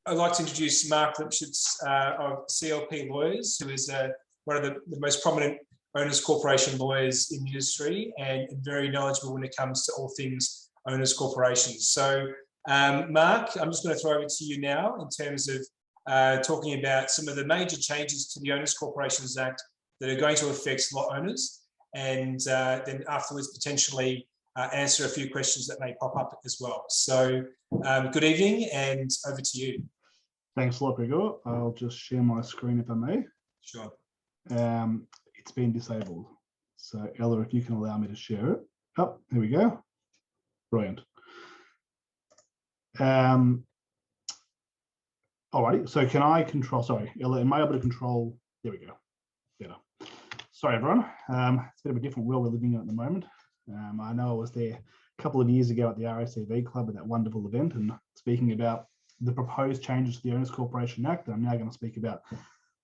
I'd like to introduce Mark Lipshutz of CLP Lawyers, who is one of the most prominent owners corporation lawyers in the industry and very knowledgeable when it comes to all things owners corporations. So, Mark, I'm just going to throw over to you now in terms of talking about some of the major changes to the Owners Corporations Act that are going to affect lot owners, and then afterwards potentially answer a few questions that may pop up as well. So good evening, and over to you. Thanks a lot, Gregor. I'll just share my screen if I may. Sure. It's been disabled. So Ella, if you can allow me to share it. Oh, here we go. Brilliant. Alrighty, so can I control, sorry, Ella, am I able to control, there we go, better. Sorry, everyone. It's a bit of a different world we're living in at the moment. I know I was there a couple of years ago at the RACV Club at that wonderful event and speaking about the proposed changes to the Owners Corporation Act. I'm now going to speak about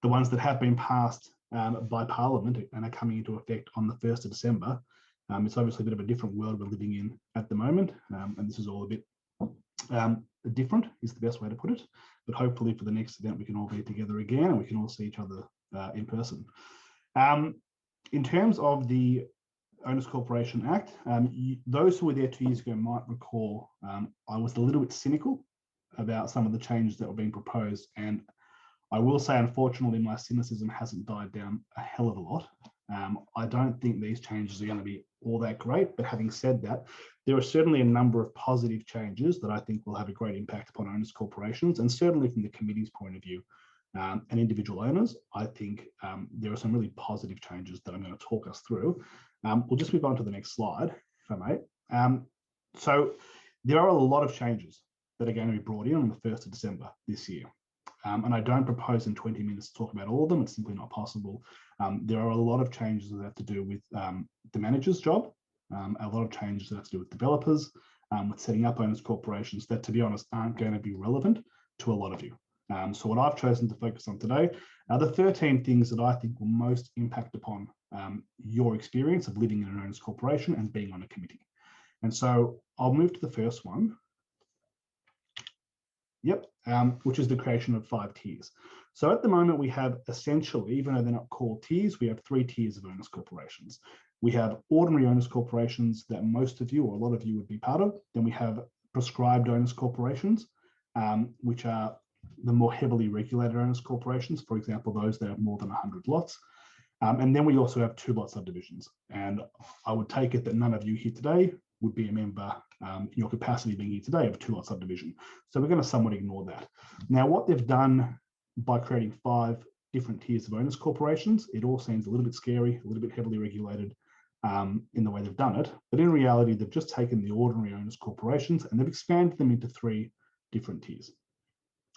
the ones that have been passed by Parliament and are coming into effect on the 1st of December. It's obviously a bit of a different world we're living in at the moment, and this is all a bit different is the best way to put it. But hopefully for the next event, we can all be together again and we can all see each other in person. In terms of the Owners Corporation Act, those who were there 2 years ago might recall I was a little bit cynical about some of the changes that were being proposed. And I will say, unfortunately, my cynicism hasn't died down a hell of a lot. I don't think these changes are going to be all that great. But having said that, there are certainly a number of positive changes that I think will have a great impact upon owners corporations. And certainly from the committee's point of view and individual owners, I think there are some really positive changes that I'm going to talk us through. We'll just move on to the next slide, if I may. So there are a lot of changes that are going to be brought in on the 1st of December this year. And I don't propose in 20 minutes to talk about all of them. It's simply not possible. There are a lot of changes that have to do with the manager's job, a lot of changes that have to do with developers, with setting up owners corporations that, to be honest, aren't going to be relevant to a lot of you. So what I've chosen to focus on today are the 13 things that I think will most impact upon your experience of living in an owners corporation and being on a committee. And so I'll move to the first one. Yep, which is the creation of 5 tiers. So at the moment, we have essentially, even though they're not called tiers, we have 3 tiers of owners corporations. We have ordinary owners corporations that most of you or a lot of you would be part of. Then we have prescribed owners corporations, which are the more heavily regulated owners corporations, for example, those that have more than 100 lots. And then we also have 2-lot subdivisions. And I would take it that none of you here today would be a member in your capacity being here today of a 2-lot subdivision. So we're going to somewhat ignore that. Now, what they've done by creating 5 different tiers of owners corporations, it all seems a little bit scary, a little bit heavily regulated in the way they've done it. But in reality, they've just taken the ordinary owners corporations and they've expanded them into 3 different tiers.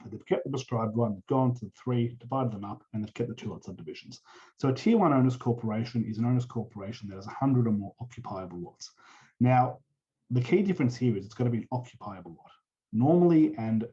They've kept the prescribed one, they've gone to the 3, divided them up, and they've kept the 2-lot subdivisions. So a tier 1 owners corporation is an owners corporation that has 100 or more occupiable lots. Now, the key difference here is it's got to be an occupiable lot. Normally, and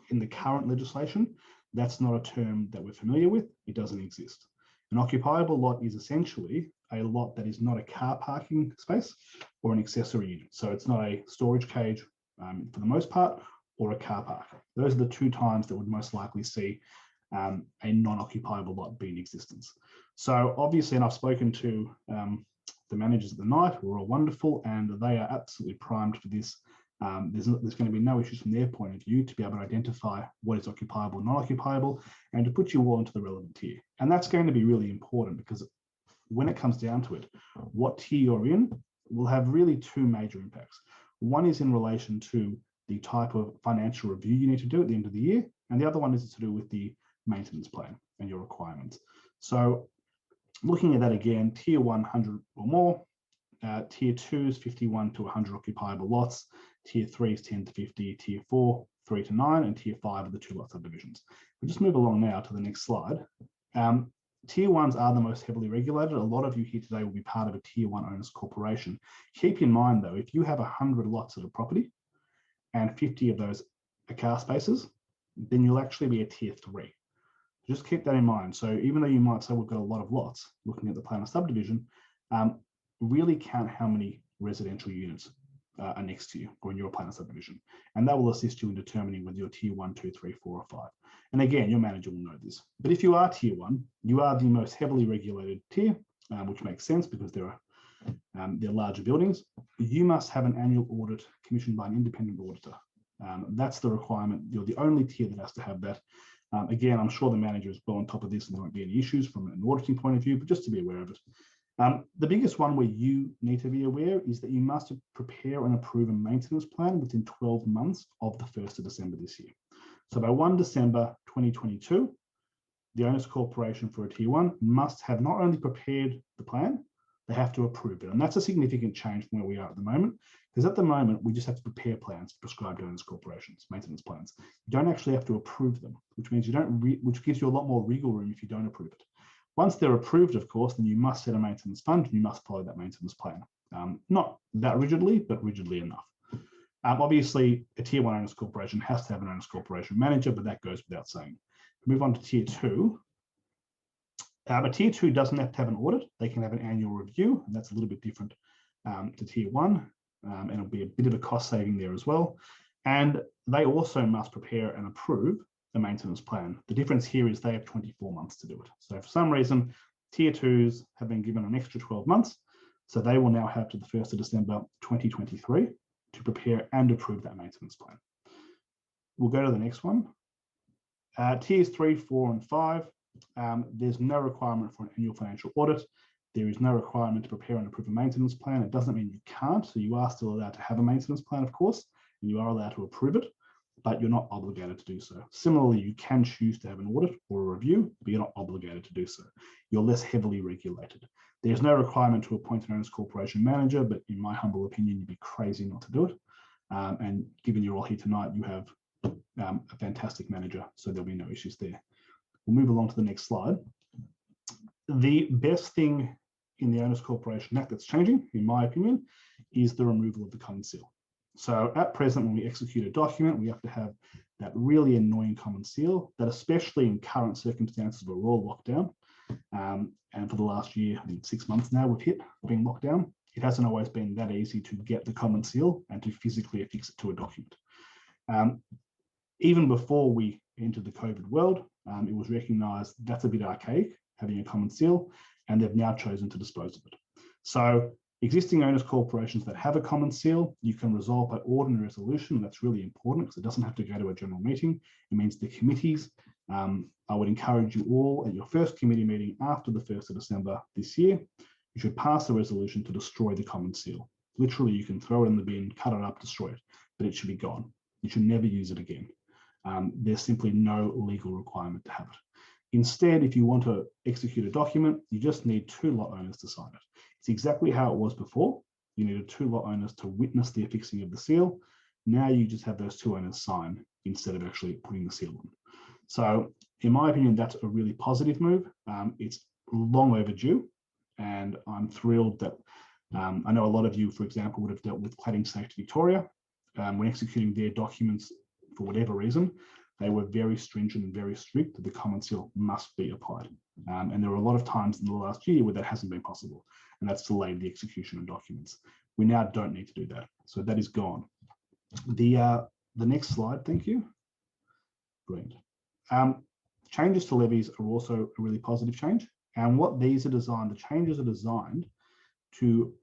in the current legislation, that's not a term that we're familiar with. It doesn't exist. An occupiable lot is essentially a lot that is not a car parking space or an accessory unit. So it's not a storage cage for the most part, or a car park. Those are the 2 times that would most likely see a non-occupiable lot be in existence. So obviously, and I've spoken to the managers at the Knight, who are all wonderful, and they are absolutely primed for this. There's going to be no issues from their point of view to be able to identify what is occupiable, non-occupiable, and to put you all into the relevant tier. And that's going to be really important because when it comes down to it, what tier you're in will have really 2 major impacts. One is in relation to the type of financial review you need to do at the end of the year, and the other one is to do with the maintenance plan and your requirements. So looking at that again, tier 100 or more, tier 2 is 51 to 100 occupiable lots, tier 3 is 10 to 50, tier 4, 3 to 9, and tier 5 are the 2-lot subdivisions. We'll just move along now to the next slide. Tier 1s are the most heavily regulated. A lot of you here today will be part of a tier 1 owners corporation. Keep in mind though, if you have 100 lots of a property and 50 of those are car spaces, then you'll actually be a tier 3. Just keep that in mind. So even though you might say we've got a lot of lots, looking at the plan of subdivision, really count how many residential units are next to you or in your plan of subdivision. And that will assist you in determining whether you're tier 1, 2, 3, 4, or 5. And again, your manager will know this. But if you are tier 1, you are the most heavily regulated tier, which makes sense because they're larger buildings. You must have an annual audit commissioned by an independent auditor. That's the requirement. You're the only tier that has to have that. Again, I'm sure the manager is well on top of this and there won't be any issues from an auditing point of view, but just to be aware of it. The biggest one where you need to be aware is that you must prepare and approve a maintenance plan within 12 months of the 1st of December this year. So by 1 December 2022, the Owners Corporation for a Tier 1 must have not only prepared the plan, they have to approve it. And that's a significant change from where we are at the moment, because at the moment, we just have to prepare plans for prescribed owners corporations, maintenance plans. You don't actually have to approve them, which means you don't, which gives you a lot more wriggle room if you don't approve it. Once they're approved, of course, then you must set a maintenance fund and you must follow that maintenance plan. Not that rigidly, but rigidly enough. Obviously, a Tier 1 owners corporation has to have an owners corporation manager, but that goes without saying. Move on to Tier 2. But Tier 2 doesn't have to have an audit. They can have an annual review, and that's a little bit different to Tier 1, and it'll be a bit of a cost saving there as well. And they also must prepare and approve the maintenance plan. The difference here is they have 24 months to do it. So for some reason, Tier 2s have been given an extra 12 months, so they will now have to the 1st of December 2023 to prepare and approve that maintenance plan. We'll go to the next one. Tiers 3, 4, and 5. There's no requirement for an annual financial audit. There is no requirement to prepare and approve a maintenance plan. It doesn't mean you can't, so you are still allowed to have a maintenance plan, of course, and you are allowed to approve it, but you're not obligated to do so. Similarly, you can choose to have an audit or a review, but you're not obligated to do so. You're less heavily regulated. There's no requirement to appoint an owners corporation manager, but in my humble opinion, you'd be crazy not to do it. And given you're all here tonight, you have a fantastic manager, so there'll be no issues there. We'll move along to the next slide. The best thing in the Owners Corporation Act that's changing, in my opinion, is the removal of the common seal. So at present, when we execute a document, we have to have that really annoying common seal that, especially in current circumstances where we're all locked down, and for the last year, I think 6 months now, we've hit being locked down. It hasn't always been that easy to get the common seal and to physically affix it to a document. Even before we entered the COVID world, it was recognised that's a bit archaic, having a common seal, and they've now chosen to dispose of it. So existing owners corporations that have a common seal, you can resolve by ordinary resolution. And that's really important because it doesn't have to go to a general meeting. It means the committees, I would encourage you all at your first committee meeting after the 1st of December this year, you should pass a resolution to destroy the common seal. Literally, you can throw it in the bin, cut it up, destroy it, but it should be gone. You should never use it again. There's simply no legal requirement to have it. Instead, if you want to execute a document, you just need 2 lot owners to sign it. It's exactly how it was before. You needed 2 lot owners to witness the affixing of the seal. Now you just have those 2 owners sign instead of actually putting the seal on. So in my opinion, that's a really positive move. It's long overdue, and I'm thrilled that I know a lot of you, for example, would have dealt with Cladding Safety Victoria. When executing their documents, for whatever reason, they were very stringent and very strict that the common seal must be applied. And there were a lot of times in the last year where that hasn't been possible, and that's delayed the execution of documents. We now don't need to do that. So that is gone. The next slide, thank you. Brilliant. Changes to levies are also a really positive change. And what these are designed, the changes are designed to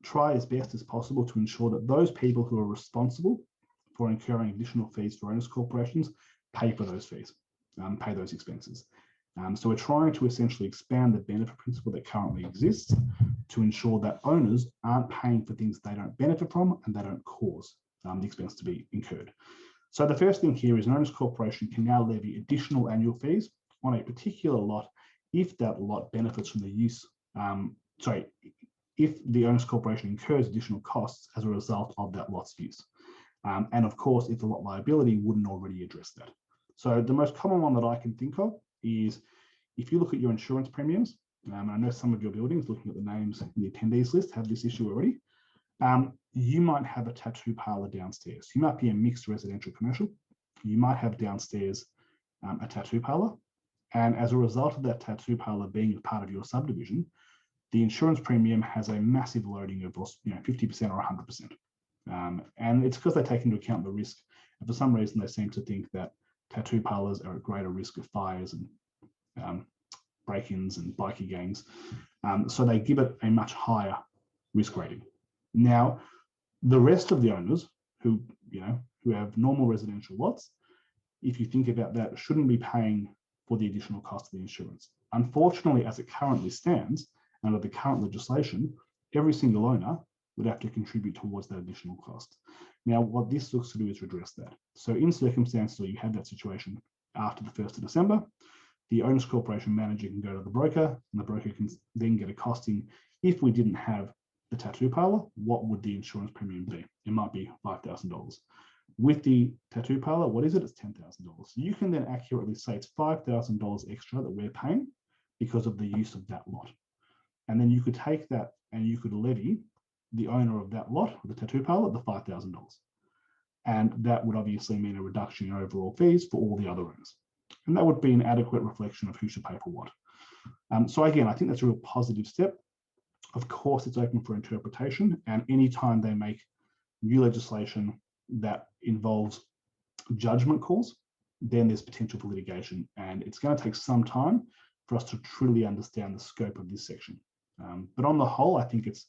try as best as possible to ensure that those people who are responsible for incurring additional fees for owners corporations pay for those fees, pay those expenses. So we're trying to essentially expand the benefit principle that currently exists to ensure that owners aren't paying for things they don't benefit from and they don't cause the expense to be incurred. So the first thing here is an owners corporation can now levy additional annual fees on a particular lot if that lot benefits from the use, if the owners corporation incurs additional costs as a result of that lot's use. And of course, if the lot liability wouldn't already address that. So the most common one that I can think of is if you look at your insurance premiums, and I know some of your buildings, looking at the names in the attendees list, have this issue already. You might have a tattoo parlor downstairs. You might be a mixed residential commercial. You might have downstairs a tattoo parlor. And as a result of that tattoo parlor being a part of your subdivision, the insurance premium has a massive loading of 50% or 100%. And it's because they take into account the risk. And for some reason, they seem to think that tattoo parlors are at greater risk of fires and break-ins and bikie gangs. So they give it a much higher risk rating. Now, the rest of the owners who have normal residential lots, if you think about that, shouldn't be paying for the additional cost of the insurance. Unfortunately, as it currently stands, under the current legislation, every single owner would have to contribute towards that additional cost. Now, what this looks to do is redress that. So in circumstances where you have that situation after the 1st of December, the owners corporation manager can go to the broker, and the broker can then get a costing. If we didn't have the tattoo parlor, what would the insurance premium be? It might be $5,000. With the tattoo parlor, what is it? It's $10,000. So you can then accurately say it's $5,000 extra that we're paying because of the use of that lot. And then you could take that and you could levy the owner of that lot, the tattoo parlor, the $5,000. And that would obviously mean a reduction in overall fees for all the other owners. And that would be an adequate reflection of who should pay for what. So again, I think that's a real positive step. Of course, it's open for interpretation, and anytime they make new legislation that involves judgment calls, then there's potential for litigation, and it's going to take some time for us to truly understand the scope of this section. But on the whole, I think it's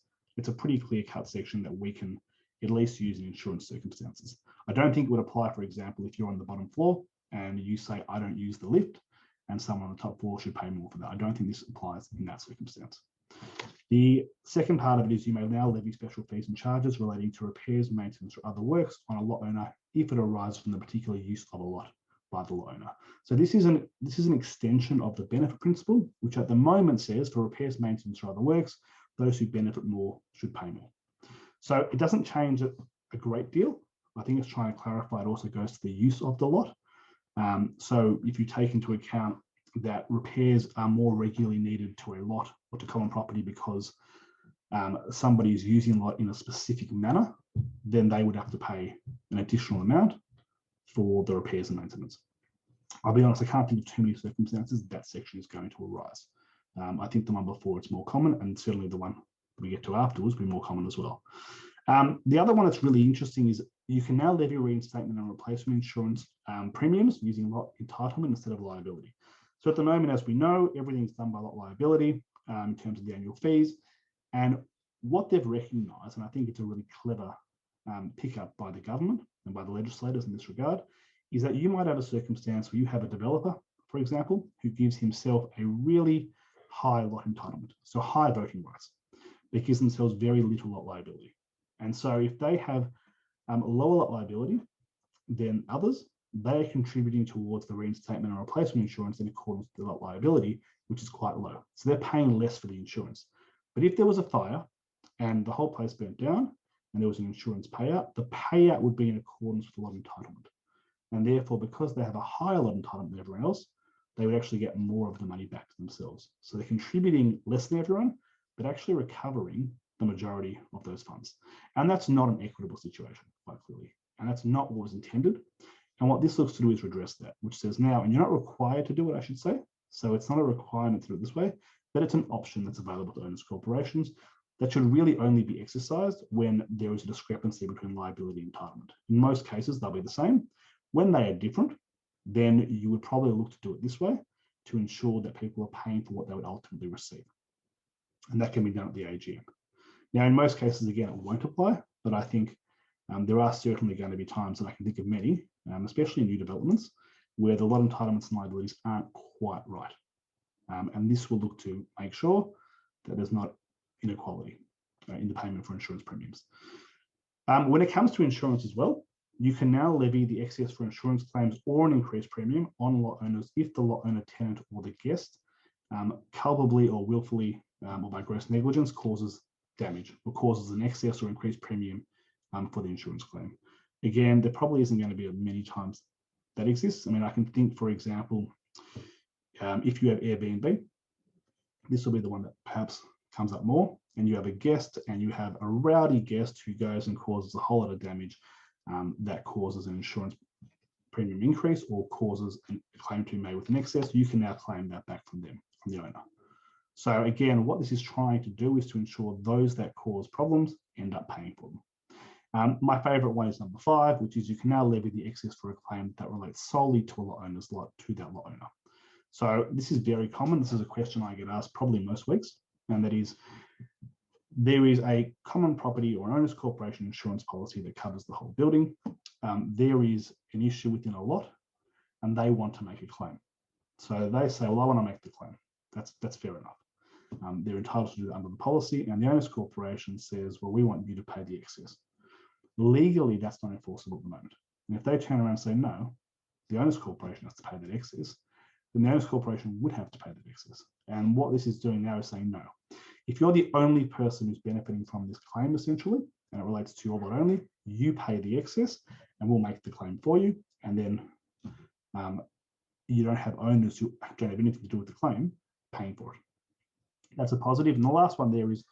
a pretty clear-cut section that we can at least use in insurance circumstances. I don't think it would apply, for example, if you're on the bottom floor and you say, I don't use the lift, and someone on the top floor should pay more for that. I don't think this applies in that circumstance. The second part of it is you may now levy special fees and charges relating to repairs, maintenance, or other works on a lot owner if it arises from the particular use of a lot by the lot owner. So this is an extension of the benefit principle, which at the moment says for repairs, maintenance, or other works, those who benefit more should pay more. So it doesn't change it a great deal. I think it's trying to clarify it also goes to the use of the lot. So if you take into account that repairs are more regularly needed to a lot or to common property because somebody is using a lot in a specific manner, then they would have to pay an additional amount for the repairs and maintenance. I'll be honest, I can't think of too many circumstances that section is going to arise. I think the one before it's more common, and certainly the one we get to afterwards will be more common as well. The other one that's really interesting is you can now levy reinstatement and replacement insurance premiums using lot entitlement instead of liability. So at the moment, as we know, everything's done by lot liability in terms of the annual fees. And what they've recognised, and I think it's a really clever pickup by the government and by the legislators in this regard, is that you might have a circumstance where you have a developer, for example, who gives himself a really high lot entitlement, so high voting rights, but gives themselves very little lot liability. And so if they have a lower lot liability than others, they are contributing towards the reinstatement and replacement insurance in accordance with the lot liability, which is quite low. So they're paying less for the insurance. But if there was a fire and the whole place burnt down and there was an insurance payout, the payout would be in accordance with the lot entitlement. And therefore, because they have a higher lot entitlement than everyone else, they would actually get more of the money back to themselves. So they're contributing less than everyone, but actually recovering the majority of those funds. And that's not an equitable situation, quite clearly. And that's not what was intended. And what this looks to do is redress that, which says now, and you're not required to do it, I should say. So it's not a requirement to do it this way, but it's an option that's available to owners corporations that should really only be exercised when there is a discrepancy between liability and entitlement. In most cases, they'll be the same. When they are different, then you would probably look to do it this way to ensure that people are paying for what they would ultimately receive. And that can be done at the AGM. Now, in most cases, again, it won't apply, but I think there are certainly going to be times, and I can think of many, especially in new developments, where the lot entitlements and liabilities aren't quite right. And this will look to make sure that there's not inequality in the payment for insurance premiums. When it comes to insurance as well, you can now levy the excess for insurance claims or an increased premium on lot owners if the lot owner, tenant, or the guest culpably or willfully or by gross negligence causes damage or causes an excess or increased premium for the insurance claim. Again, there probably isn't going to be many times that exists. I mean, I can think, for example, if you have Airbnb, this will be the one that perhaps comes up more, and you have a guest and you have a rowdy guest who goes and causes a whole lot of damage that causes an insurance premium increase or causes a claim to be made with an excess, you can now claim that back from them, from the owner. So again, what this is trying to do is to ensure those that cause problems end up paying for them. My favourite one is number 5, which is you can now levy the excess for a claim that relates solely to a lot owner's lot to that lot owner. So this is very common. This is a question I get asked probably most weeks, and that is, there is a common property or owner's corporation insurance policy that covers the whole building. There is an issue within a lot, and they want to make a claim. So they say, well, I want to make the claim. That's fair enough. They're entitled to do that under the policy, and the owner's corporation says, well, we want you to pay the excess. Legally, that's not enforceable at the moment. And if they turn around and say, no, the owner's corporation has to pay that excess, then the owner's corporation would have to pay that excess. And what this is doing now is saying, no. If you're the only person who's benefiting from this claim, essentially, and it relates to your lot only, you pay the excess, and we'll make the claim for you. And then you don't have owners who don't have anything to do with the claim paying for it. That's a positive. And the last one there is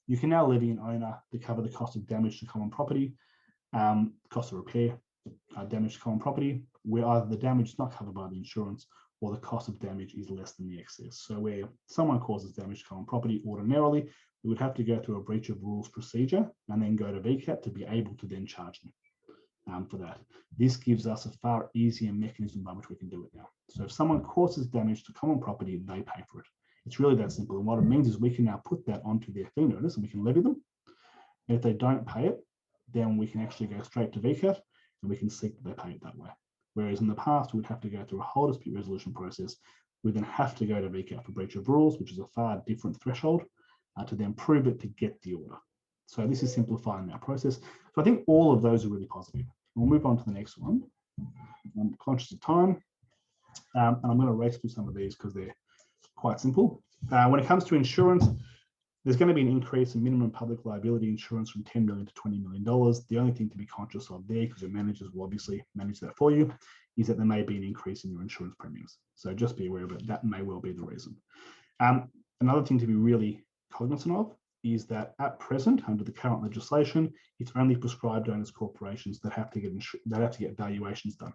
you can now levy an owner to cover the cost of damage to common property, cost of repair, damage to common property, where either the damage is not covered by the insurance or the cost of damage is less than the excess. So where someone causes damage to common property, ordinarily, we would have to go through a breach of rules procedure and then go to VCAT to be able to then charge them for that. This gives us a far easier mechanism by which we can do it now. So if someone causes damage to common property, they pay for it. It's really that simple. And what it means is we can now put that onto their fee notice and we can levy them. And if they don't pay it, then we can actually go straight to VCAT and we can seek that they pay it that way. Whereas in the past, we would have to go through a whole dispute resolution process. We then have to go to VCAT for breach of rules, which is a far different threshold, to then prove it to get the order. So this is simplifying our process. So I think all of those are really positive. We'll move on to the next one. I'm conscious of time, and I'm going to race through some of these because they're quite simple. When it comes to insurance, there's going to be an increase in minimum public liability insurance from $10 million to $20 million. The only thing to be conscious of there, because your managers will obviously manage that for you, is that there may be an increase in your insurance premiums. So just be aware of it. That may well be the reason. Another thing to be really cognizant of is that at present, under the current legislation, it's only prescribed owners corporations that have to get valuations done,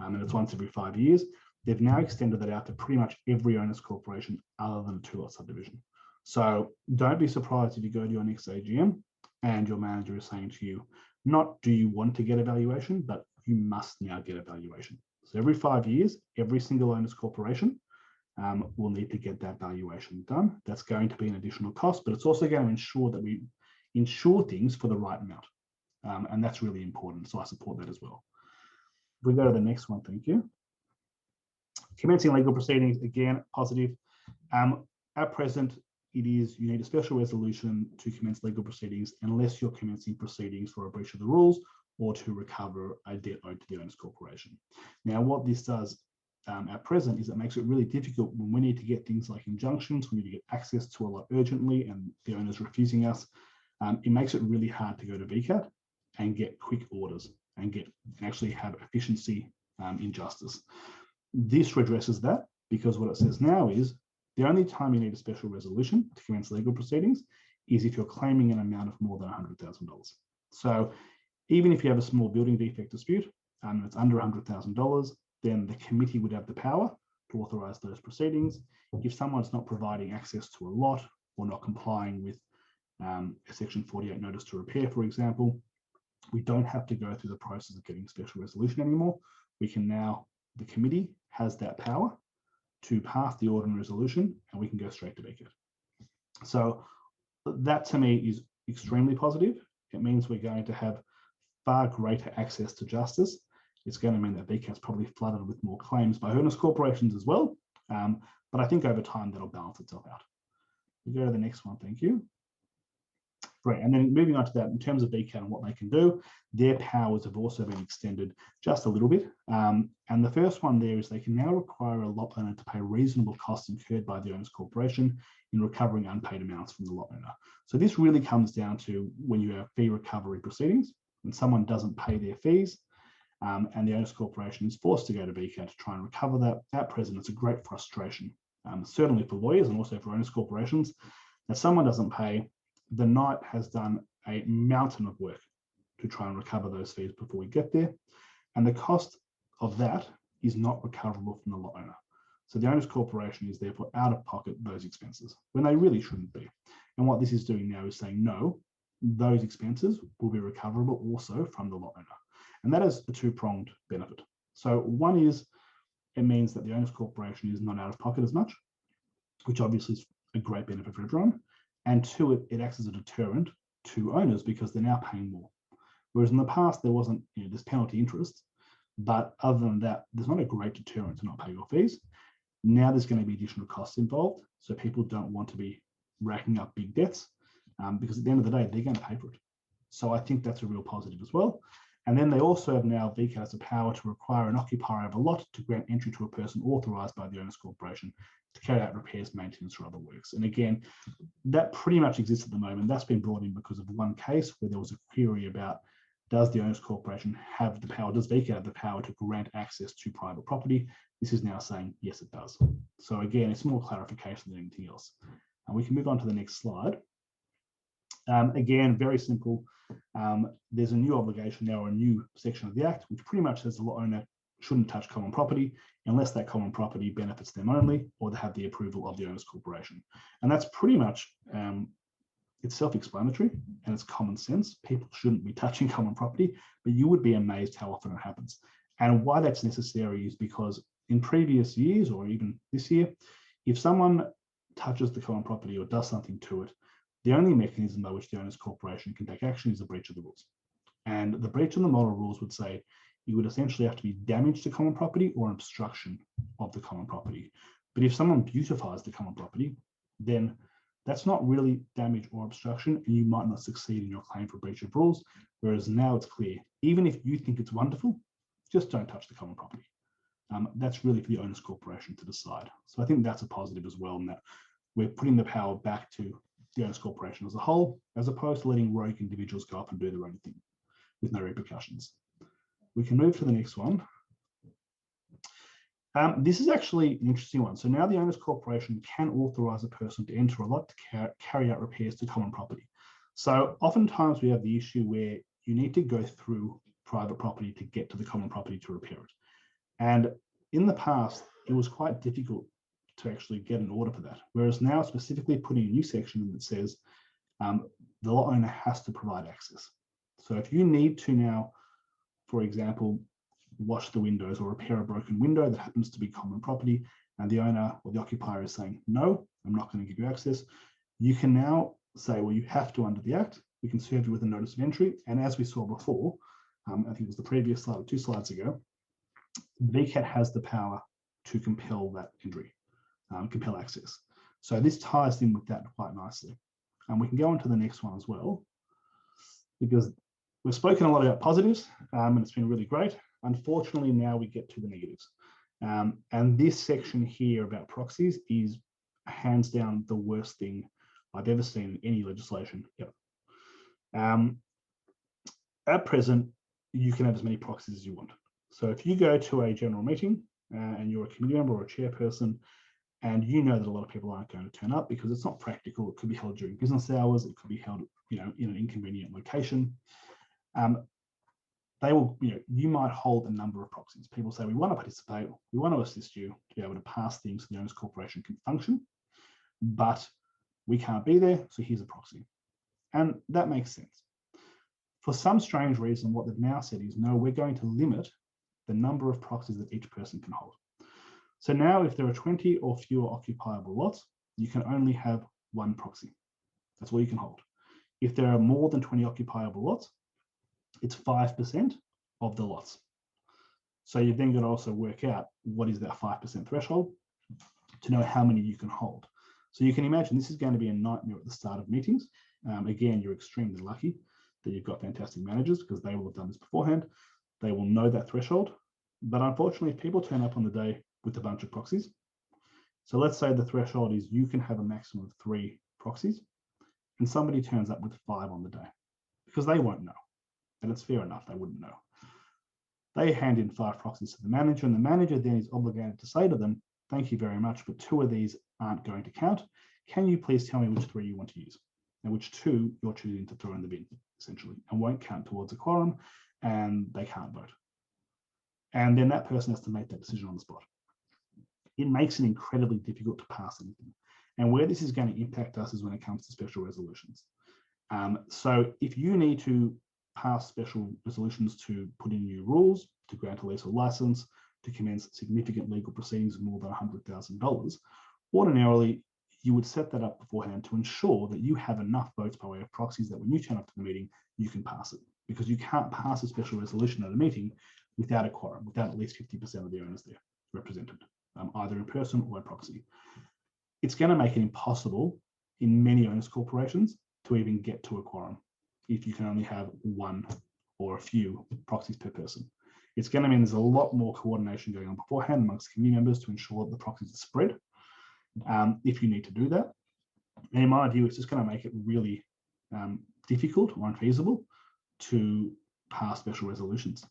and it's once every 5 years. They've now extended that out to pretty much every owners corporation other than a 2-lot subdivision. So don't be surprised if you go to your next AGM and your manager is saying to you, not do you want to get a valuation, but you must now get a valuation. So every 5 years, every single owners corporation will need to get that valuation done. That's going to be an additional cost, but it's also going to ensure that we insure things for the right amount. And that's really important. So I support that as well. If we go to the next one, thank you. Commencing legal proceedings, again, positive. At present, it is you need a special resolution to commence legal proceedings unless you're commencing proceedings for a breach of the rules or to recover a debt owed to the owners corporation. Now, what this does at present is it makes it really difficult when we need to get things like injunctions, we need to get access to a lot urgently and the owner's refusing us. It makes it really hard to go to VCAT and get quick orders and actually have efficiency in justice. This redresses that because what it says now is the only time you need a special resolution to commence legal proceedings is if you're claiming an amount of more than $100,000. So even if you have a small building defect dispute and it's under $100,000, then the committee would have the power to authorize those proceedings. If someone's not providing access to a lot or not complying with a Section 48 notice to repair, for example, we don't have to go through the process of getting special resolution anymore. We can now, the committee has that power to pass the ordinary resolution and we can go straight to VCAT. So that to me is extremely positive. It means we're going to have far greater access to justice. It's going to mean that VCAT's probably flooded with more claims by owners corporations as well. But I think over time that'll balance itself out. We go to the next one, thank you. Great, and then moving on to that, in terms of VCAT and what they can do, their powers have also been extended just a little bit. And the first one there is they can now require a lot owner to pay reasonable costs incurred by the owner's corporation in recovering unpaid amounts from the lot owner. So this really comes down to when you have fee recovery proceedings, when someone doesn't pay their fees, and the owner's corporation is forced to go to VCAT to try and recover that. At present, it's a great frustration, certainly for lawyers and also for owners corporations, that someone doesn't pay. The Knight has done a mountain of work to try and recover those fees before we get there. And the cost of that is not recoverable from the lot owner. So the owner's corporation is therefore out of pocket those expenses when they really shouldn't be. And what this is doing now is saying, no, those expenses will be recoverable also from the lot owner. And that is a two-pronged benefit. So one is it means that the owner's corporation is not out of pocket as much, which obviously is a great benefit for everyone. And two, it acts as a deterrent to owners because they're now paying more. Whereas in the past, there wasn't this penalty interest, but other than that, there's not a great deterrent to not pay your fees. Now there's going to be additional costs involved, so people don't want to be racking up big debts because at the end of the day, they're going to pay for it. So I think that's a real positive as well. And then they also have now, VCAT has the power to require an occupier of a lot to grant entry to a person authorised by the owner's corporation to carry out repairs, maintenance, or other works. And again, that pretty much exists at the moment. That's been brought in because of one case where there was a query about, does the owner's corporation have the power, does VCAT have the power to grant access to private property? This is now saying, yes, it does. So again, it's more clarification than anything else. And we can move on to the next slide. Again, very simple. There's a new obligation now, or a new section of the Act, which pretty much says the lot owner shouldn't touch common property unless that common property benefits them only, or they have the approval of the owner's corporation. And that's pretty much, it's self-explanatory and it's common sense. People shouldn't be touching common property, but you would be amazed how often it happens. And why that's necessary is because in previous years, or even this year, if someone touches the common property or does something to it, the only mechanism by which the owner's corporation can take action is a breach of the rules. And the breach of the model rules would say you would essentially have to be damage to common property or an obstruction of the common property. But if someone beautifies the common property, then that's not really damage or obstruction, and you might not succeed in your claim for breach of rules. Whereas now it's clear, even if you think it's wonderful, just don't touch the common property. That's really for the owner's corporation to decide. So I think that's a positive as well, in that we're putting the power back to the owner's corporation as a whole, as opposed to letting rogue individuals go up and do their own thing with no repercussions. We can move to the next one. This is actually an interesting one. So now the owner's corporation can authorize a person to enter a lot to carry out repairs to common property. So oftentimes we have the issue where you need to go through private property to get to the common property to repair it. And in the past, it was quite difficult to actually get an order for that. Whereas now specifically putting a new section that says the lot owner has to provide access. So if you need to now, for example, wash the windows or repair a broken window that happens to be common property, and the owner or the occupier is saying, no, I'm not going to give you access, you can now say, well, you have to under the Act. We can serve you with a notice of entry. And as we saw before, I think it was the previous slide or 2 slides ago, VCAT has the power to compel that entry, compel access. So this ties in with that quite nicely. And we can go on to the next one as well, because we've spoken a lot about positives and it's been really great. Unfortunately, now we get to the negatives. And this section here about proxies is hands down the worst thing I've ever seen in any legislation ever. At present, you can have as many proxies as you want. So if you go to a general meeting and you're a committee member or a chairperson, and you know that a lot of people aren't going to turn up because it's not practical, it could be held during business hours, it could be held, in an inconvenient location. They will, you might hold a number of proxies. People say, we want to participate, we want to assist you to be able to pass things so the owner's corporation can function, but we can't be there, so here's a proxy. And that makes sense. For some strange reason, what they've now said is, no, we're going to limit the number of proxies that each person can hold. So now if there are 20 or fewer occupiable lots, you can only have 1 proxy. That's all you can hold. If there are more than 20 occupiable lots, it's 5% of the lots. So you've then got to also work out what is that 5% threshold to know how many you can hold. So you can imagine this is going to be a nightmare at the start of meetings. Again, you're extremely lucky that you've got fantastic managers because they will have done this beforehand. They will know that threshold. But unfortunately, if people turn up on the day with a bunch of proxies, so let's say the threshold is you can have a maximum of 3 proxies, and somebody turns up with 5 on the day because they won't know. And it's fair enough, they wouldn't know. They hand in 5 proxies to the manager, and the manager then is obligated to say to them, thank you very much, but 2 of these aren't going to count. Can you please tell me which 3 you want to use? And which 2 you're choosing to throw in the bin, essentially, and won't count towards a quorum, and they can't vote. And then that person has to make that decision on the spot. It makes it incredibly difficult to pass anything. And where this is going to impact us is when it comes to special resolutions. So if you need to pass special resolutions to put in new rules, to grant a lease or license, to commence significant legal proceedings of more than $100,000, ordinarily you would set that up beforehand to ensure that you have enough votes by way of proxies that when you turn up to the meeting, you can pass it. Because you can't pass a special resolution at a meeting without a quorum, without at least 50% of the owners there represented, either in person or by proxy. It's going to make it impossible in many owners corporations to even get to a quorum if you can only have one or a few proxies per person. It's going to mean there's a lot more coordination going on beforehand amongst committee members to ensure that the proxies are spread if you need to do that. And in my view, it's just going to make it really difficult or unfeasible to pass special resolutions.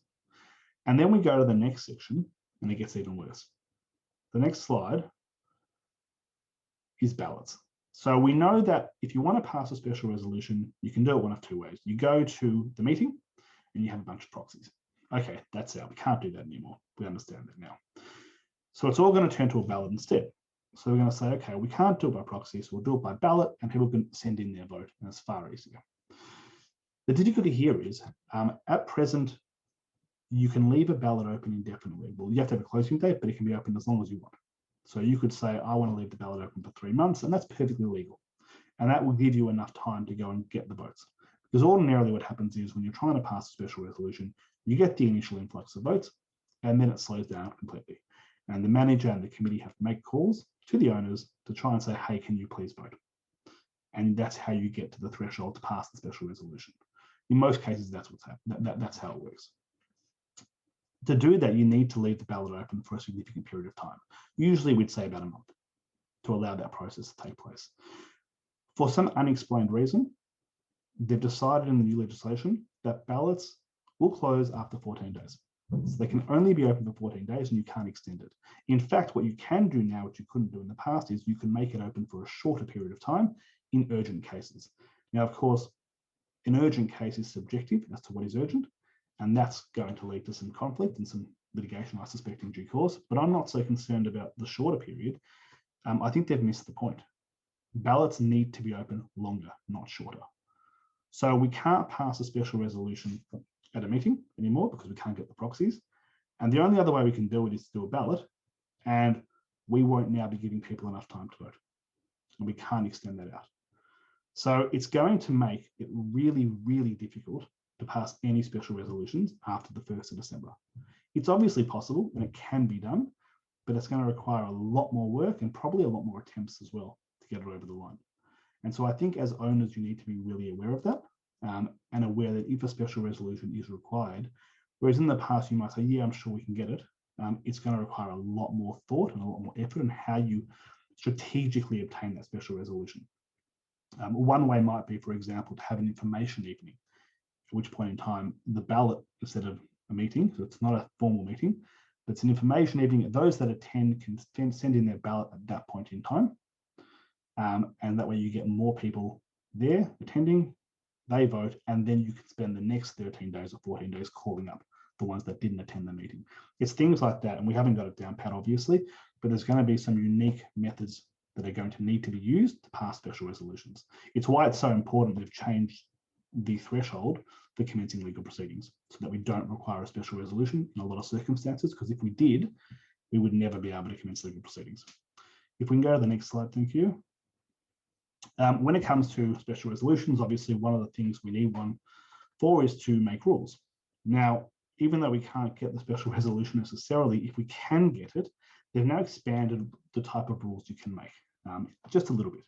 And then we go to the next section and it gets even worse. The next slide is ballots. So we know that if you want to pass a special resolution, you can do it one of two ways. You go to the meeting and you have a bunch of proxies. Okay, that's out. We can't do that anymore. We understand that now. So it's all going to turn to a ballot instead. So we're going to say, okay, we can't do it by proxy, so we'll do it by ballot and people can send in their vote, and it's far easier. The difficulty here is, at present, you can leave a ballot open indefinitely. Well, you have to have a closing date, but it can be open as long as you want. So you could say, I want to leave the ballot open for 3 months, and that's perfectly legal. And that will give you enough time to go and get the votes. Because ordinarily what happens is when you're trying to pass a special resolution, you get the initial influx of votes, and then it slows down completely. And the manager and the committee have to make calls to the owners to try and say, hey, can you please vote? And that's how you get to the threshold to pass the special resolution. In most cases, that's what's happening. That's how it works. To do that, you need to leave the ballot open for a significant period of time. Usually we'd say about a month to allow that process to take place. For some unexplained reason, they've decided in the new legislation that ballots will close after 14 days. So they can only be open for 14 days and you can't extend it. In fact, what you can do now, which you couldn't do in the past, is you can make it open for a shorter period of time in urgent cases. Now, of course, an urgent case is subjective as to what is urgent, and that's going to lead to some conflict and some litigation, I suspect, in due course. But I'm not so concerned about the shorter period. I think they've missed the point. Ballots need to be open longer, not shorter. So we can't pass a special resolution at a meeting anymore because we can't get the proxies. And the only other way we can do it is to do a ballot, and we won't now be giving people enough time to vote. And we can't extend that out. So it's going to make it really, really difficult to pass any special resolutions after the 1st of December. It's obviously possible and it can be done, but it's going to require a lot more work and probably a lot more attempts as well to get it over the line. And so I think as owners, you need to be really aware of that and aware that if a special resolution is required, whereas in the past you might say, yeah, I'm sure we can get it, it's going to require a lot more thought and a lot more effort in how you strategically obtain that special resolution. One way might be, for example, to have an information evening, at which point in time the ballot, instead of a meeting, so it's not a formal meeting, but it's an information evening. Those that attend can send in their ballot at that point in time. And that way you get more people there attending, they vote, and then you can spend the next 13 days or 14 days calling up the ones that didn't attend the meeting. It's things like that, and we haven't got it down pat, obviously, but there's going to be some unique methods that are going to need to be used to pass special resolutions. It's why it's so important we've changed the threshold for commencing legal proceedings so that we don't require a special resolution in a lot of circumstances, because if we did, we would never be able to commence legal proceedings. If we can go to the next slide, thank you. When it comes to special resolutions, obviously one of the things we need one for is to make rules. Now, even though we can't get the special resolution necessarily, if we can get it, they've now expanded the type of rules you can make just a little bit.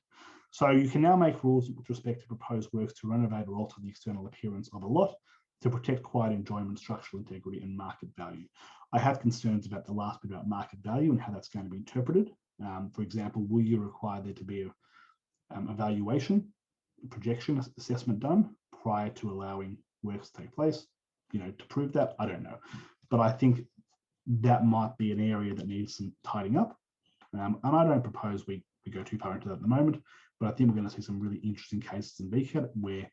So you can now make rules with respect to proposed works to renovate or alter the external appearance of a lot to protect quiet enjoyment, structural integrity, and market value. I have concerns about the last bit about market value and how that's going to be interpreted. For example, will you require there to be a evaluation, projection assessment done prior to allowing works to take place? To prove that, I don't know. But I think that might be an area that needs some tidying up. And I don't propose we go too far into that at the moment, but I think we're going to see some really interesting cases in VCAT where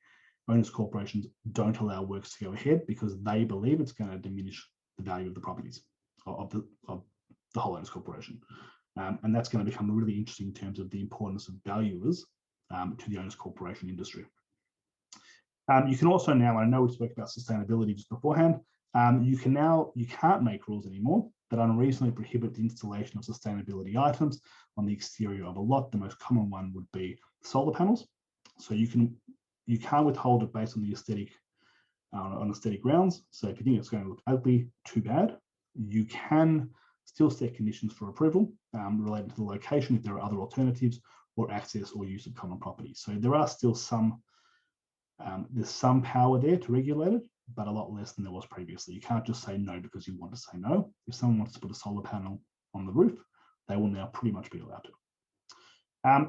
owners corporations don't allow works to go ahead because they believe it's going to diminish the value of the properties of the whole owners corporation. And that's going to become really interesting in terms of the importance of valuers to the owners corporation industry. You can also now, I know we spoke about sustainability just beforehand, you can't make rules anymore that unreasonably prohibit the installation of sustainability items on the exterior of a lot. The most common one would be solar panels. So you can't withhold it based on the aesthetic grounds. So if you think it's going to look ugly, too bad. You can still set conditions for approval related to the location if there are other alternatives, or access or use of common property. So there are still there's some power there to regulate it, but a lot less than there was previously. You can't just say no because you want to say no. If someone wants to put a solar panel on the roof, they will now pretty much be allowed to.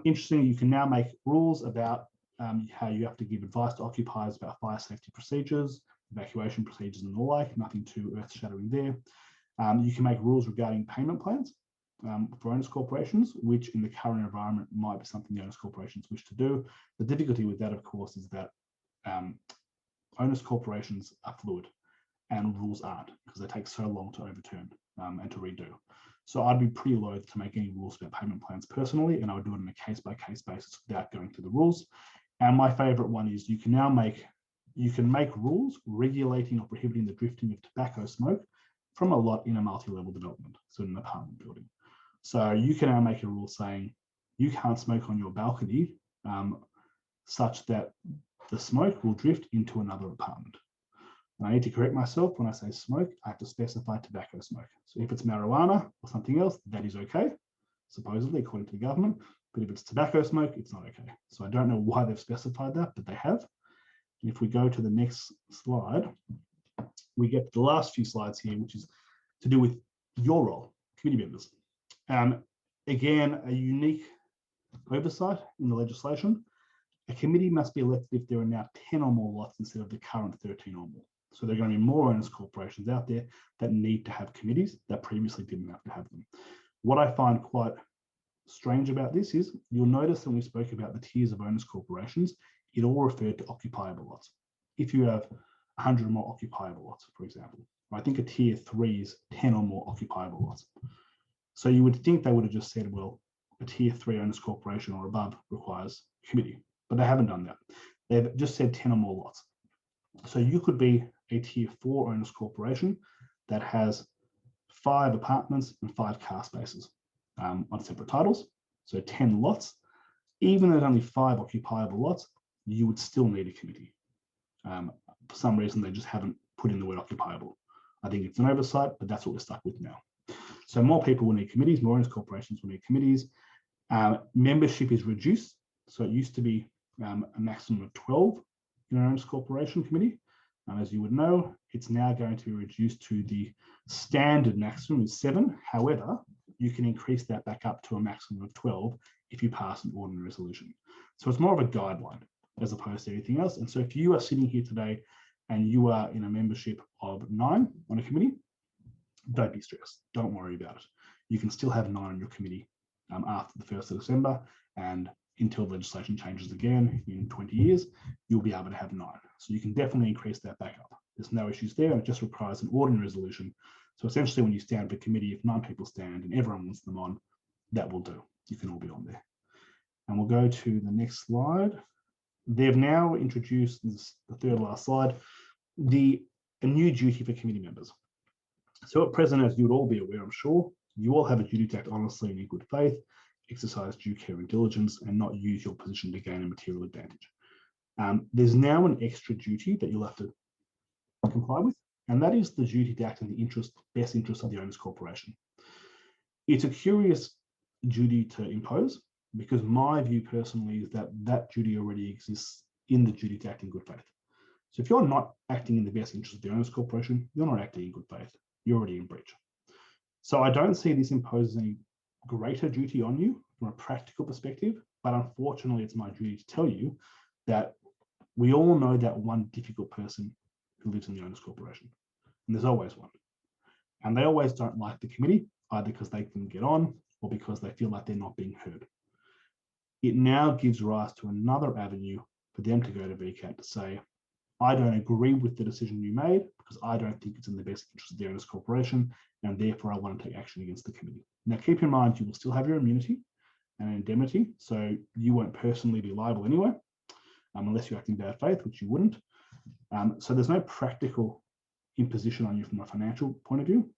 Interestingly, you can now make rules about how you have to give advice to occupiers about fire safety procedures, evacuation procedures and the like, nothing too earth-shattering there. You can make rules regarding payment plans for owners corporations, which in the current environment might be something the owners corporations wish to do. The difficulty with that, of course, is that owners corporations are fluid and rules aren't, because they take so long to overturn and to redo. So I'd be pretty loath to make any rules about payment plans personally, and I would do it on a case-by-case basis without going through the rules. And my favorite one is you can make rules regulating or prohibiting the drifting of tobacco smoke from a lot in a multi-level development, so in an apartment building. So you can now make a rule saying you can't smoke on your balcony such that the smoke will drift into another apartment. And I need to correct myself when I say smoke, I have to specify tobacco smoke. So if it's marijuana or something else, that is okay, supposedly, according to the government. But if it's tobacco smoke, it's not okay. So I don't know why they've specified that, but they have. And if we go to the next slide, we get to the last few slides here, which is to do with your role, committee members. Again, a unique oversight in the legislation. A committee must be elected if there are now 10 or more lots instead of the current 13 or more. So there are going to be more owners corporations out there that need to have committees that previously didn't have to have them. What I find quite strange about this is you'll notice when we spoke about the tiers of owners corporations, it all referred to occupiable lots. If you have 100 or more occupiable lots, for example, I think a tier 3 is 10 or more occupiable lots. So you would think they would have just said, well, a tier 3 owners corporation or above requires a committee, but they haven't done that. They've just said 10 or more lots. So you could be a tier 4 owners corporation that has 5 apartments and 5 car spaces on separate titles. So 10 lots. Even though there's only 5 occupiable lots, you would still need a committee. For some reason, they just haven't put in the word occupiable. I think it's an oversight, but that's what we're stuck with now. So more people will need committees, more owners corporations will need committees. Membership is reduced. So it used to be a maximum of 12 in an owners corporation committee. As you would know, it's now going to be reduced to the standard maximum is 7. However, you can increase that back up to a maximum of 12 if you pass an ordinary resolution. So it's more of a guideline as opposed to anything else. And so if you are sitting here today and you are in a membership of 9 on a committee, don't be stressed. Don't worry about it. You can still have 9 on your committee after the 1st of December, and until legislation changes again in 20 years, you'll be able to have 9. So you can definitely increase that back up. There's no issues there, and it just requires an ordinary resolution. So essentially when you stand for committee, if 9 people stand and everyone wants them on, that will do. You can all be on there. And we'll go to the next slide. They've now introduced, this is the third last slide, a new duty for committee members. So at present, as you would all be aware, I'm sure, you all have a duty to act honestly and in good faith, exercise due care and diligence, and not use your position to gain a material advantage. There's now an extra duty that you'll have to comply with, and that is the duty to act in the best interest of the owners corporation. It's a curious duty to impose, because my view personally is that that duty already exists in the duty to act in good faith. So if you're not acting in the best interest of the owners corporation, you're not acting in good faith. You're already in breach. So I don't see this imposes any greater duty on you from a practical perspective, but unfortunately it's my duty to tell you that we all know that one difficult person who lives in the owners corporation, and there's always one. And they always don't like the committee, either because they can get on or because they feel like they're not being heard. It now gives rise to another avenue for them to go to VCAT to say, I don't agree with the decision you made because I don't think it's in the best interest of the owners corporation, and therefore I want to take action against the committee. Now keep in mind, you will still have your immunity and indemnity, so you won't personally be liable anyway. unless you act in bad faith, which you wouldn't. So there's no practical imposition on you from a financial point of view,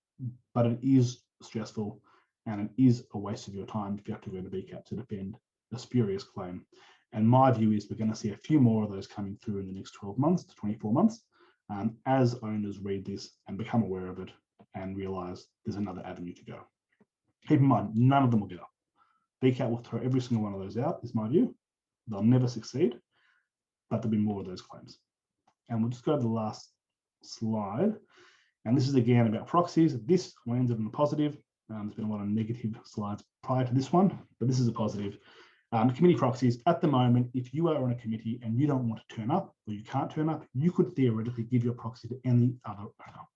but it is stressful and it is a waste of your time if you have to go to BCAT to defend a spurious claim. And my view is we're going to see a few more of those coming through in the next 12 months to 24 months as owners read this and become aware of it and realize there's another avenue to go. Keep in mind, none of them will get up. BCAT will throw every single one of those out, is my view. They'll never succeed, but there'll be more of those claims. And we'll just go to the last slide. And this is again about proxies. This lands in the positive. There's been a lot of negative slides prior to this one, but this is a positive. Committee proxies, at the moment, if you are on a committee and you don't want to turn up or you can't turn up, you could theoretically give your proxy to any other owner.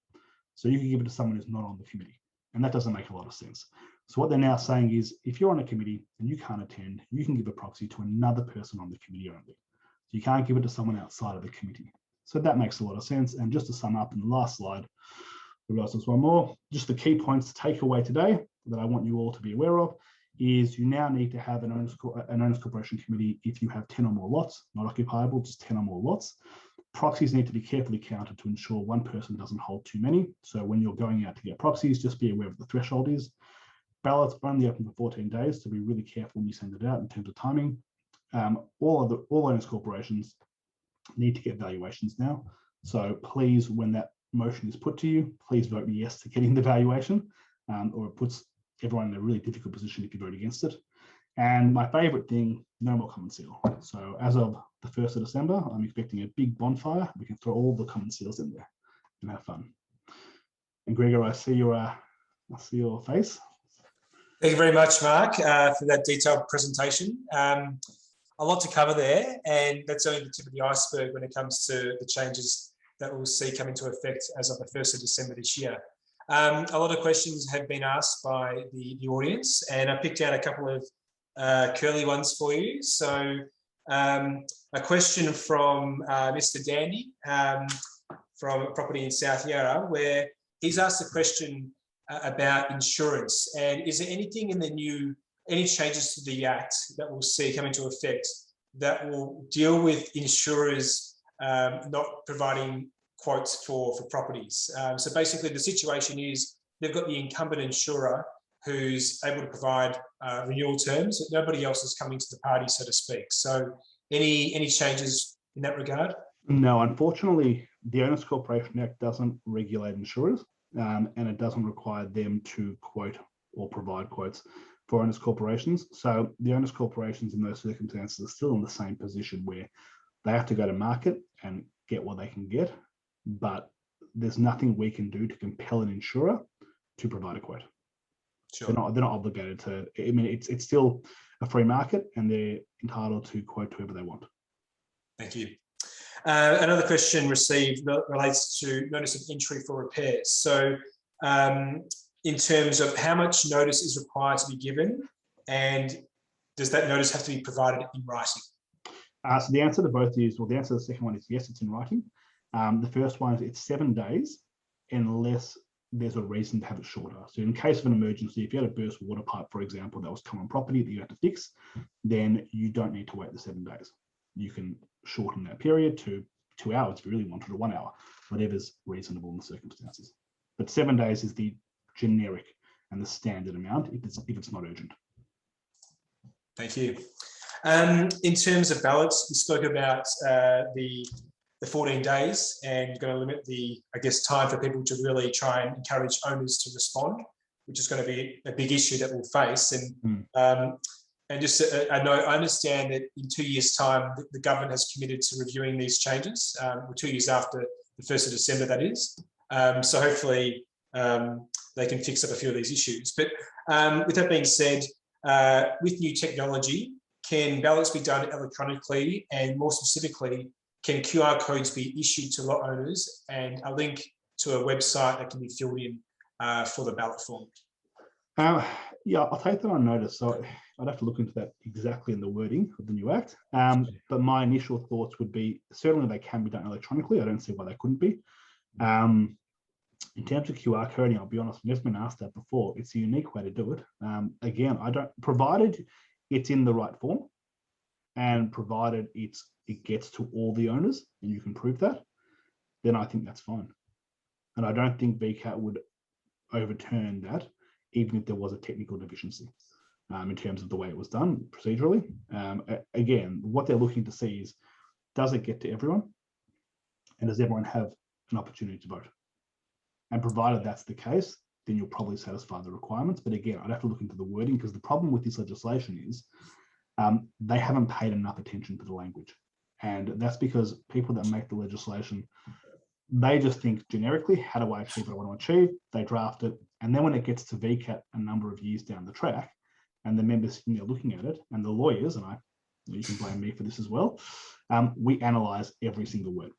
So you could give it to someone who's not on the committee. And that doesn't make a lot of sense. So what they're now saying is if you're on a committee and you can't attend, you can give a proxy to another person on the committee only. So you can't give it to someone outside of the committee. So that makes a lot of sense. And just to sum up in the last slide, we realize there's one more, just the key points to take away today that I want you all to be aware of is you now need to have an owners corporation committee if you have 10 or more lots, not occupiable, just 10 or more lots. Proxies need to be carefully counted to ensure one person doesn't hold too many. So when you're going out to get proxies, just be aware of the threshold is. Ballots only open for 14 days, so be really careful when you send it out in terms of timing. All owners corporations need to get valuations now. So please, when that motion is put to you, please vote yes to getting the valuation, or it puts everyone in a really difficult position if you vote against it. And my favorite thing, no more common seal. So as of the 1st of December, I'm expecting a big bonfire. We can throw all the common seals in there and have fun. And Gregor, I see your face. Thank you very much, Mark, for that detailed presentation. A lot to cover there, and that's only the tip of the iceberg when it comes to the changes that we'll see come into effect as of the 1st of December this year. A lot of questions have been asked by the audience, and I picked out a couple of curly ones for you. So a question from Mr. Dandy from a property in South Yarra, where he's asked a question about insurance, and is there anything in the any changes to the Act that we'll see come into effect that will deal with insurers not providing quotes for properties? So basically the situation is they've got the incumbent insurer who's able to provide renewal terms, but nobody else is coming to the party, so to speak. So any changes in that regard? No, unfortunately, the Owners Corporation Act doesn't regulate insurers, and it doesn't require them to quote or provide quotes for owners corporations. So the owners corporations in those circumstances are still in the same position where they have to go to market and get what they can get, but there's nothing we can do to compel an insurer to provide a quote. Sure. They're not obligated to. I mean, it's still a free market, and they're entitled to quote whoever they want. Thank you. Another question received relates to notice of entry for repairs. So in terms of how much notice is required to be given, and does that notice have to be provided in writing? So the answer to both is, well, the answer to the second one is yes, it's in writing. The first one is it's 7 days unless there's a reason to have it shorter. So in case of an emergency, if you had a burst water pipe, for example, that was common property that you had to fix, then you don't need to wait the 7 days. You can shorten that period to 2 hours if you really wanted, or 1 hour, whatever's reasonable in the circumstances. But 7 days is the generic and the standard amount if it's not urgent. Thank you. In terms of ballots, we spoke about the 14 days, and you're going to limit the, I guess, time for people to really try and encourage owners to respond, which is going to be a big issue that we'll face. And just I know, I understand that in 2 years' time, the government has committed to reviewing these changes. 2 years after the 1st of December, that is. So hopefully they can fix up a few of these issues. But with that being said, with new technology, can ballots be done electronically, and more specifically, can QR codes be issued to lot owners and a link to a website that can be filled in for the ballot form? Yeah, I'll take that on notice. So I'd have to look into that exactly in the wording of the new Act. But my initial thoughts would be, certainly they can be done electronically. I don't see why they couldn't be. In terms of QR coding, I'll be honest, I've never been asked that before. It's a unique way to do it. Again, provided it's in the right form, and provided it's it gets to all the owners and you can prove that, then I think that's fine. And I don't think VCAT would overturn that, even if there was a technical deficiency in terms of the way it was done procedurally. Again, what they're looking to see is, does it get to everyone? And does everyone have an opportunity to vote? And provided that's the case, then you'll probably satisfy the requirements. But again, I'd have to look into the wording, because the problem with this legislation is they haven't paid enough attention to the language. And that's because people that make the legislation, they just think generically, how do I achieve what I want to achieve? They draft it. And then when it gets to VCAT a number of years down the track, and the members sitting there looking at it, and the lawyers, and you can blame me for this as well, we analyze every single word.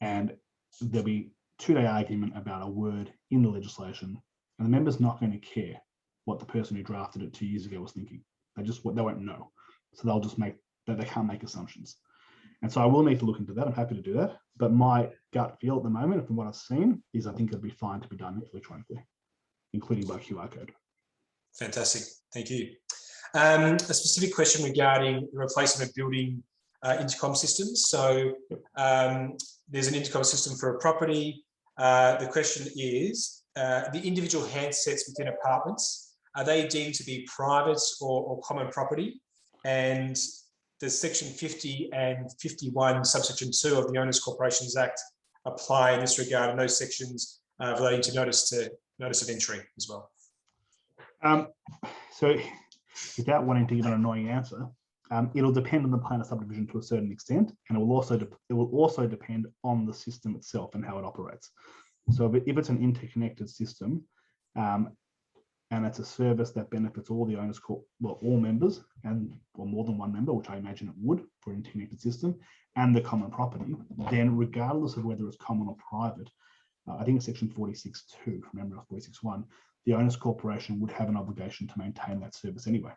And there'll be two-day argument about a word in the legislation, and the member's not going to care what the person who drafted it 2 years ago was thinking. They won't know. So they'll just they can't make assumptions. And so I will need to look into that. I'm happy to do that. But my gut feel at the moment, from what I've seen, is I think it'd be fine to be done electronically, including by QR code. Fantastic. Thank you. A specific question regarding the replacement of building intercom systems. So there's an intercom system for a property. The question is, the individual handsets within apartments, are they deemed to be private or common property? And does Section 50 and 51, subsection 2 of the Owners Corporations Act apply in this regard, and those sections relating to notice of entry as well? So without wanting to give an annoying answer, it'll depend on the plan of subdivision to a certain extent, and it will also depend on the system itself and how it operates. So if it's an interconnected system, and it's a service that benefits all the owners, all members, or more than one member, which I imagine it would for an interconnected system, and the common property, then regardless of whether it's common or private, I think it's section 46.2, remember 46.1, the owners corporation would have an obligation to maintain that service anyway,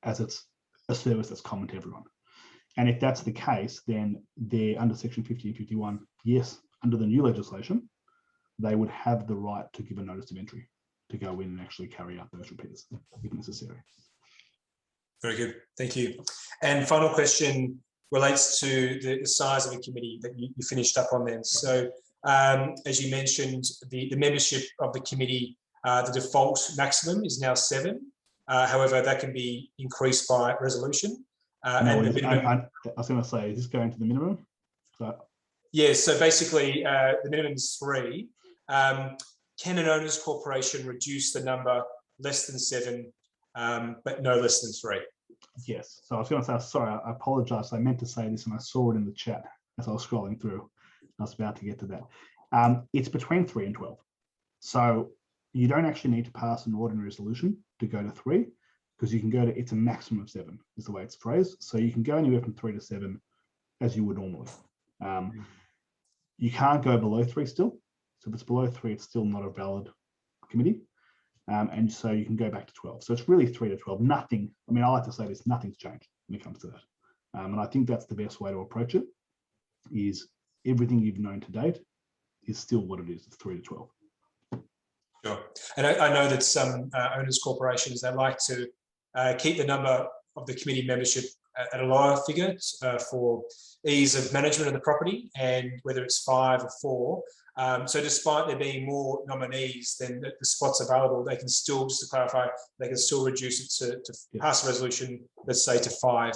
as it's a service that's common to everyone. And if that's the case, then they're under section 50 and 51, yes, under the new legislation, they would have the right to give a notice of entry to go in and actually carry out those repairs if necessary. Very good, thank you. And final question relates to the size of a committee that you finished up on then. So as you mentioned, the membership of the committee, the default maximum is now 7. However, that can be increased by resolution. I was going to say, is this going to the minimum? Yeah, so basically the minimum is 3. Can an owners corporation reduce the number less than 7, but no less than 3? Yes. So I was going to say, sorry, I apologize. I meant to say this and I saw it in the chat as I was scrolling through. I was about to get to that. It's between 3 and 12. So you don't actually need to pass an ordinary resolution to go to 3, because you can go to, it's a maximum of 7 is the way it's phrased. So you can go anywhere from 3 to 7 as you would normally. You can't go below 3 still. So if it's below 3, it's still not a valid committee. And so you can go back to 12. So it's really 3 to 12. Nothing, I mean, I like to say this, nothing's changed when it comes to that. And I think that's the best way to approach it, is everything you've known to date is still what it is. It's 3 to 12. Sure. And I know that some owners corporations, they like to keep the number of the committee membership at a lower figure for ease of management of the property, and whether it's 5 or 4. So despite there being more nominees than the spots available, they can still, just to clarify, they can still reduce it to pass a resolution, let's say to 5.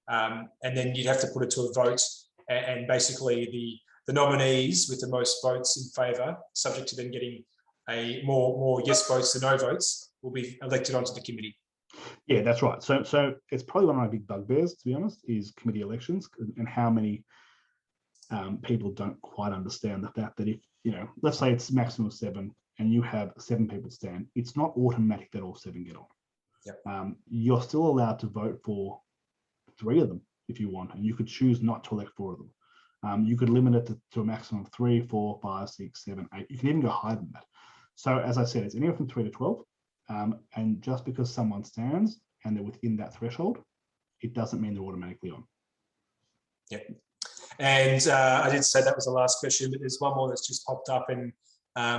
And then you'd have to put it to a vote, and basically the nominees with the most votes in favour, subject to them getting more yes votes than no votes, will be elected onto the committee. Yeah, that's right. So it's probably one of my big bugbears, to be honest, is committee elections, and how many people don't quite understand the fact that if, let's say it's maximum of 7 and you have 7 people stand, it's not automatic that all 7 get on. Yep. You're still allowed to vote for 3 of them if you want, and you could choose not to elect 4 of them. You could limit it to a maximum of 3, 4, 5, 6, 7, 8. You can even go higher than that. So as I said, it's anywhere from 3 to 12. And just because someone stands and they're within that threshold, it doesn't mean they're automatically on. Yep. And I did say that was the last question, but there's one more that's just popped up, and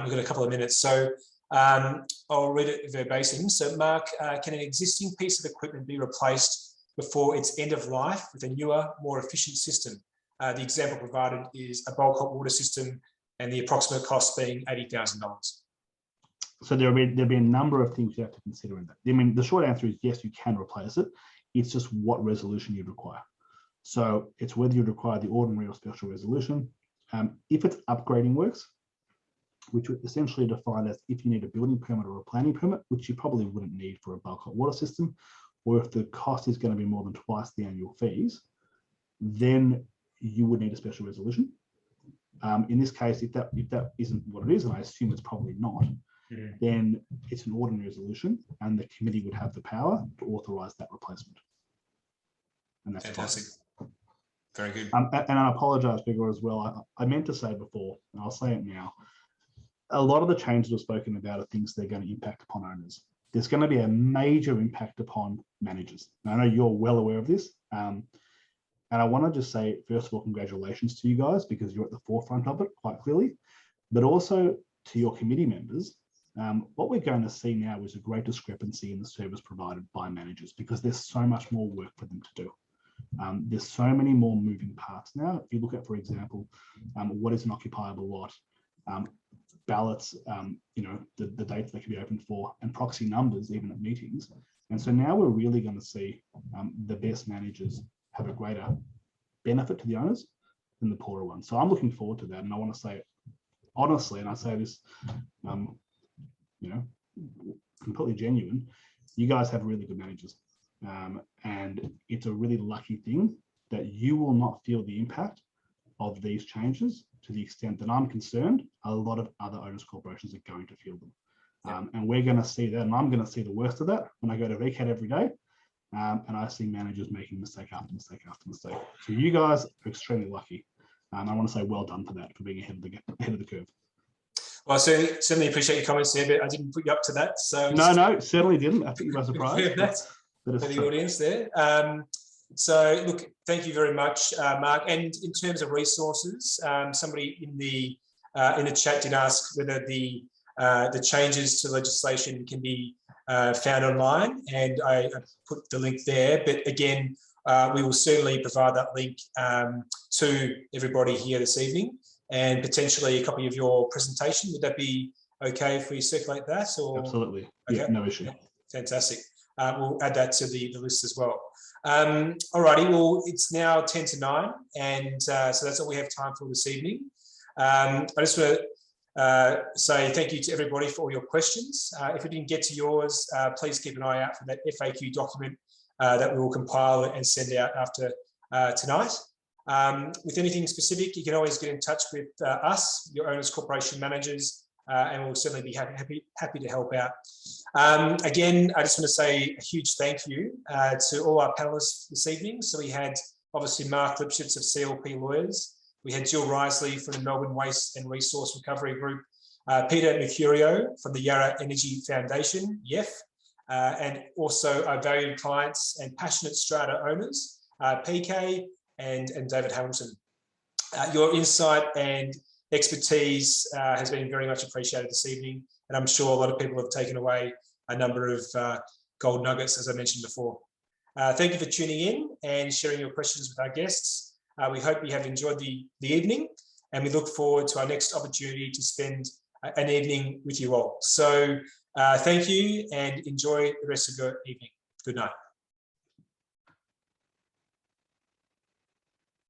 we've got a couple of minutes. So I'll read it verbatim. So Mark, can an existing piece of equipment be replaced before its end of life with a newer, more efficient system. The example provided is a bulk hot water system, and the approximate cost being $80,000. So there'll be a number of things you have to consider in that. I mean, the short answer is yes, you can replace it. It's just what resolution you'd require. So it's whether you'd require the ordinary or special resolution. If it's upgrading works, which would essentially define as if you need a building permit or a planning permit, which you probably wouldn't need for a bulk hot water system, or if the cost is going to be more than twice the annual fees, then you would need a special resolution. In this case, if that isn't what it is, and I assume it's probably not, then it's an ordinary resolution, and the committee would have the power to authorise that replacement. And that's fantastic. Fine. Very good. And I apologise, Gregor, as well. I meant to say before, and I'll say it now. A lot of the changes we've spoken about are things that are going to impact upon owners. There's going to be a major impact upon managers. And I know you're well aware of this. And I want to just say, first of all, congratulations to you guys, because you're at the forefront of it quite clearly, but also to your committee members. What we're going to see now is a great discrepancy in the service provided by managers, because there's so much more work for them to do. There's so many more moving parts now. If you look at, for example, what is an occupiable lot, ballots, the dates they can be open for, and proxy numbers, even at meetings. And so now we're really going to see the best managers have a greater benefit to the owners than the poorer ones. So I'm looking forward to that. And I want to say it honestly, and I say this, completely genuine, you guys have really good managers. And it's a really lucky thing that you will not feel the impact of these changes to the extent that I'm concerned. A lot of other owners corporations are going to feel them. And we're going to see that, and I'm going to see the worst of that when I go to VCAT every day. And I see managers making mistake after mistake after mistake. So you guys are extremely lucky. I want to say well done for that, for being ahead of the curve. Well, I certainly appreciate your comments there, but I didn't put you up to that. So no, certainly didn't. I think you were surprised. For the audience there. So look, thank you very much, Mark. And in terms of resources, somebody in the chat did ask whether the changes to legislation can be found online, and I put the link there. But again, we will certainly provide that link to everybody here this evening, and potentially a copy of your presentation. Would that be okay if we circulate that? Or? Absolutely. Okay. Yeah, no issue. Yeah. Fantastic. We'll add that to the list as well. Alrighty, well, it's now 10 to 9, and so that's all we have time for this evening. I just want to say thank you to everybody for all your questions. If we didn't get to yours, please keep an eye out for that FAQ document that we will compile and send out after tonight. With anything specific, you can always get in touch with us, your owners corporation managers, and we'll certainly be happy to help out. Again, I just want to say a huge thank you to all our panelists this evening. So we had obviously Mark Lipshutz of CLP Lawyers. We had Jill Risley from the Melbourne Waste and Resource Recovery Group, Peter Mercurio from the Yarra Energy Foundation, YEF, and also our valued clients and passionate strata owners, PK and David Hamilton. Your insight and expertise has been very much appreciated this evening, and I'm sure a lot of people have taken away a number of gold nuggets, as I mentioned before. Thank you for tuning in and sharing your questions with our guests. We hope you have enjoyed the evening, and we look forward to our next opportunity to spend an evening with you all. So thank you, and enjoy the rest of your evening. Good night.